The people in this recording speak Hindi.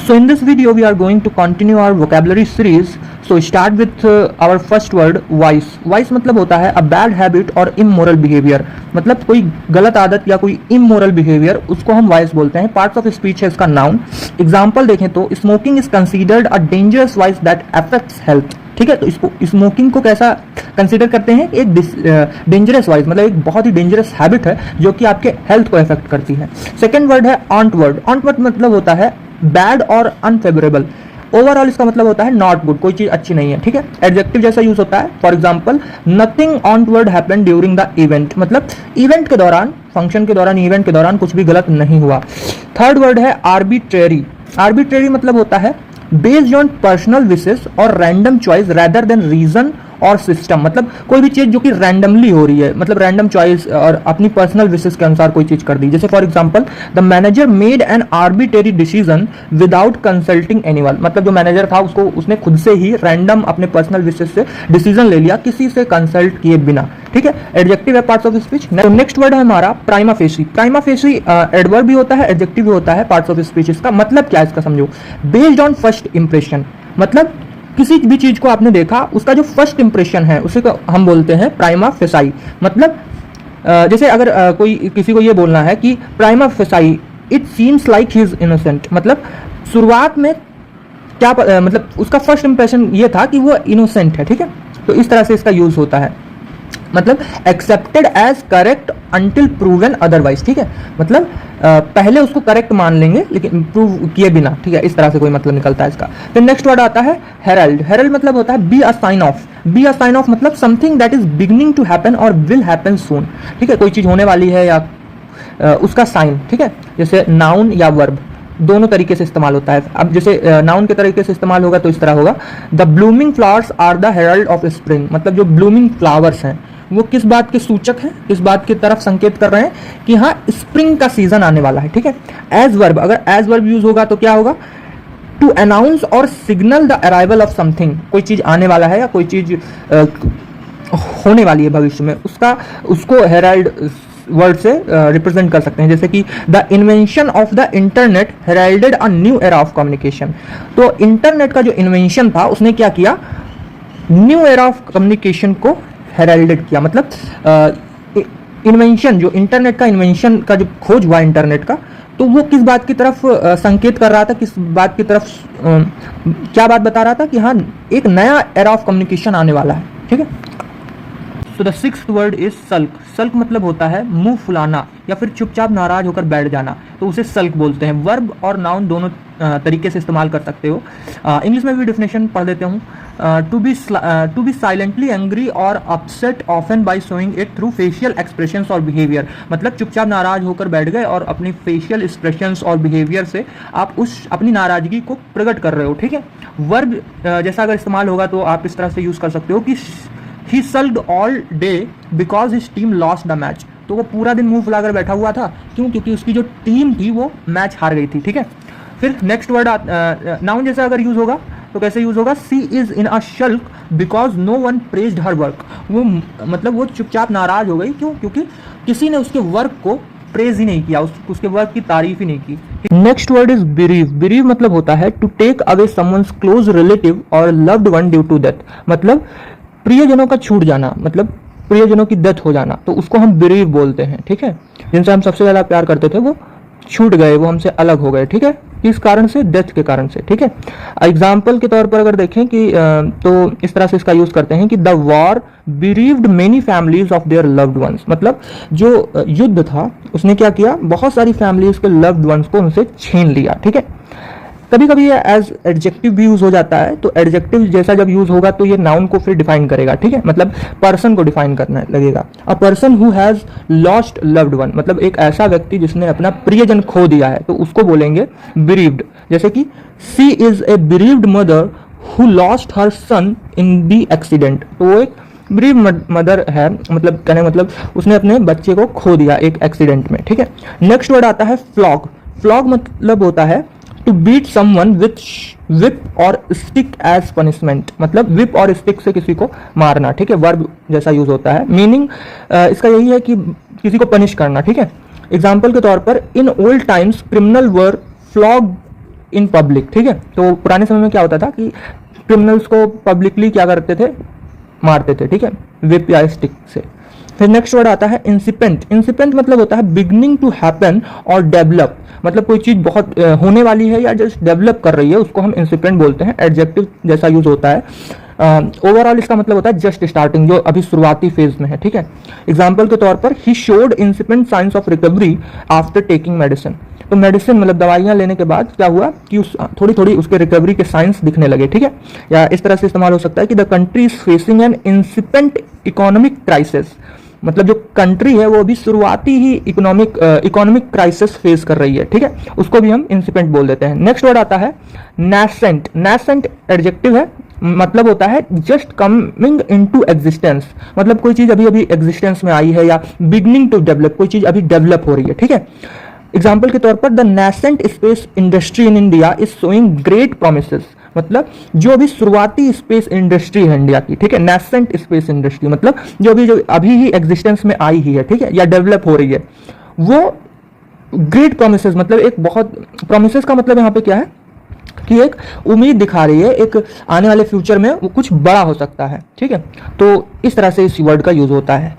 So in this video we are going to continue our vocabulary series. So start with our first word vice. Vice मतलब होता है a bad habit or immoral behavior. मतलब कोई गलत आदत या कोई immoral behavior, उसको हम vice बोलते हैं. Parts of speech है इसका noun. Example देखें तो smoking is considered a dangerous vice that affects health. ठीक है, तो इसको स्मोकिंग को कैसा कंसीडर करते हैं? एक डेंजरस वाइज, मतलब एक बहुत ही डेंजरस हैबिट है जो कि आपके हेल्थ को इफेक्ट करती है. सेकंड वर्ड है ऑन्ट वर्ड. ऑन्ट वर्ड मतलब होता है बैड और अनफेवरेबल. ओवरऑल इसका मतलब होता है नॉट गुड, कोई चीज अच्छी नहीं है. ठीक है, एडजेक्टिव जैसा यूज होता है. For example nothing onward happened during the event, मतलब इवेंट के दौरान, फंक्शन के दौरान, इवेंट के दौरान कुछ भी गलत नहीं हुआ. थर्ड वर्ड है आर्बिट्रेरी. आर्बिट्रेरी मतलब होता है बेस्ड ऑन पर्सनल विशेस और random choice rather than reason और सिस्टम. मतलब कोई भी चीज जो कि रैंडमली हो रही है, मतलब रैंडम चॉइस और अपनी पर्सनल विशेस के अनुसार कोई चीज कर दी. जैसे for example the manager made an arbitrary decision without consulting anyone. मतलब जो मैनेजर था उसने खुद से ही रैंडम अपने पर्सनल विशेस से डिसीजन ले लिया, किसी से कंसल्ट किए बिना. ठीक है, एडजेक्टिव है parts of speech. Next word है हमारा prima facie. Prima facie adverb भी होता है, एडजेक्टिव भी होता है पार्ट्स ऑफ स्पीच. इसका मतलब क्या है, इसका समझो. बेस्ड ऑन फर्स्ट इंप्रेशन, मतलब किसी भी चीज को आपने देखा, उसका जो फर्स्ट इंप्रेशन है उसे हम बोलते हैं प्राइमा फेसाई. मतलब जैसे अगर कोई किसी को ये बोलना है कि prima facie it seems like he is innocent, मतलब शुरुआत में क्या मतलब उसका फर्स्ट इंप्रेशन ये था कि वो इनोसेंट है. ठीक है, तो इस तरह से इसका यूज होता है. मतलब accepted as correct until proven otherwise. ठीक है, मतलब पहले उसको करेक्ट मान लेंगे लेकिन प्रूव किए बिना. ठीक है, इस तरह से कोई मतलब निकलता है इसका. फिर नेक्स्ट वर्ड आता है हेरल्ड. हेरल्ड मतलब होता है be a sign of. Be a sign of मतलब something that is beginning to happen और विल हैपन सून. ठीक है, कोई चीज होने वाली है या उसका साइन. ठीक है, जैसे नाउन या वर्ब दोनों तरीके से इस्तेमाल होता है. अब जैसे नाउन के तरीके से इस्तेमाल होगा तो इस तरह होगा the blooming flowers are the herald of spring. मतलब जो ब्लूमिंग फ्लावर्स हैं वो किस बात के सूचक हैं, किस बात की तरफ संकेत कर रहे हैं कि हाँ स्प्रिंग का सीजन आने वाला है. ठीक है, एज वर्ब, अगर एज वर्ब यूज होगा तो क्या होगा? टू अनाउंस और signal the arrival of something. कोई चीज आने वाला है या कोई चीज होने वाली है भविष्य में, उसको हेराल्ड वर्ड से रिप्रेजेंट कर सकते हैं. जैसे कि the invention of the internet heralded a new era of communication. तो इंटरनेट का जो इन्वेंशन था उसने क्या किया? न्यू एरा ऑफ कम्युनिकेशन को हेराल्डेड किया. मतलब इन्वेंशन, जो इंटरनेट का इन्वेंशन का जो खोज हुआ इंटरनेट का, तो वो किस बात की तरफ संकेत कर रहा था, किस बात की तरफ क्या बात बता रहा था कि हाँ एक नया एरा ऑफ कम्युनिकेशन आने वाला है. ठीक है, so the sixth word is sulk. Sulk मतलब होता है मुंह फुलाना या फिर चुपचाप नाराज होकर बैठ जाना, तो उसे सल्क बोलते हैं. वर्ब और नाउन दोनों तरीके से इस्तेमाल कर सकते हो. इंग्लिश में भी डिफिनेशन पढ़ देते हूँ. टू बी साइलेंटली एंग्री और upset often by showing it through facial expressions और बिहेवियर. मतलब चुपचाप नाराज होकर बैठ गए और अपनी फेशियल एक्सप्रेशंस और बिहेवियर से आप उस अपनी नाराजगी को प्रकट कर रहे हो. ठीक है, वर्ब जैसा अगर इस्तेमाल होगा तो आप इस तरह से यूज कर सकते हो कि he sulked all day because his team lost the match. तो वो पूरा दिन मुंह फुलाकर बैठा हुआ था. क्यों? क्योंकि उसकी जो टीम थी वो मैच हार गई थी. ठीक है, फिर नेक्स्ट वर्ड नाउन जैसा अगर यूज होगा तो कैसे यूज होगा? सी is in a sulk because no one praised her work. वो मतलब वो चुपचाप नाराज हो गई. क्यों? क्योंकि किसी ने उसके वर्क को प्रेज ही नहीं किया, उसके वर्क की तारीफ ही नहीं की. Next word is bereave. Bereave मतलब होता है to take away someone's close relative और loved one due to death. मतलब प्रियजनों का छूट जाना, मतलब प्रियजनों की डेथ हो जाना, तो उसको हम बिरीव बोलते हैं. ठीक है, जिनसे हम सबसे ज्यादा प्यार करते थे वो छूट गए, वो हमसे अलग हो गए. ठीक है, किस कारण से? डेथ के कारण से. ठीक है, एग्जाम्पल के तौर पर अगर देखें कि तो इस तरह से इसका यूज करते हैं कि the war bereaved many families of their loved ones. मतलब जो युद्ध था उसने क्या किया? बहुत सारी फैमिलीज के लव्ड वंस को उनसे छीन लिया. ठीक है, कभी कभी ये एज एडजेक्टिव भी यूज हो जाता है. तो एडजेक्टिव जैसा जब यूज होगा तो ये नाउन को फिर डिफाइन करेगा. ठीक है, मतलब पर्सन को डिफाइन करने लगेगा. A person who has lost loved one, मतलब एक ऐसा व्यक्ति जिसने अपना प्रियजन खो दिया है, तो उसको बोलेंगे बिरीव्ड. जैसे कि she is a bereaved mother who lost her son in the accident. तो वो एक बिरीव्ड मदर है, मतलब कहने मतलब उसने अपने बच्चे को खो दिया एक एक्सीडेंट में. ठीक है, नेक्स्ट वर्ड आता है फ्लॉग. फ्लॉग मतलब होता है to beat someone with whip और स्टिक एज पनिशमेंट. मतलब विप और स्टिक से किसी को मारना. ठीक है, वर्ब जैसा यूज होता है. मीनिंग इसका यही है कि किसी को पनिश करना. ठीक है, एग्जाम्पल के तौर पर in old times criminal were flog in public, ठीक है। तो पुराने समय में क्या होता था कि क्रिमिनल्स को पब्लिकली क्या करते थे, मारते थे, ठीक है, whip या स्टिक से। फिर नेक्स्ट वर्ड आता है इंसिपेंट। इंसिपेंट मतलब होता है बिगनिंग टू हैपन और डेवलप, मतलब कोई चीज बहुत होने वाली है या जस्ट डेवलप कर रही है, उसको हम इंसिपेंट बोलते हैं। एडजेक्टिव जैसा यूज होता है। ओवरऑल इसका मतलब होता है जस्ट स्टार्टिंग, जो अभी शुरुआती फेज में है, ठीक है। एग्जाम्पल के तौर पर he showed incipient science of recovery after taking medicine. तो मेडिसिन मतलब दवाइयां लेने के बाद क्या हुआ कि थोड़ी थोड़ी उसके रिकवरी के साइंस दिखने लगे, ठीक है। या इस तरह से इस्तेमाल हो सकता है कि the country is facing an incipient economic crisis, मतलब जो कंट्री है वो अभी शुरुआती ही इकोनॉमिक क्राइसिस फेस कर रही है, ठीक है, उसको भी हम इंसिपेंट बोल देते हैं। नेक्स्ट वर्ड आता है नैसेंट। नैसेंट एडजेक्टिव है, मतलब होता है जस्ट कमिंग इनटू एग्जिस्टेंस, मतलब कोई चीज अभी अभी एग्जिस्टेंस में आई है, या बिगनिंग टू डेवलप, कोई चीज अभी डेवलप हो रही है, ठीक है। एग्जाम्पल के तौर पर the nascent space industry in India is showing great promises, मतलब जो अभी शुरुआती स्पेस इंडस्ट्री है इंडिया की, ठीक है। नैसेंट स्पेस इंडस्ट्री मतलब जो अभी ही एग्जिस्टेंस में आई ही है, ठीक है, या डेवलप हो रही है, वो ग्रेट प्रोमिसेस, मतलब एक बहुत, प्रोमिसेस का मतलब यहाँ पे क्या है कि एक उम्मीद दिखा रही है, एक आने वाले फ्यूचर में वो कुछ बड़ा हो सकता है, ठीक है। तो इस तरह से इस वर्ड का यूज होता है।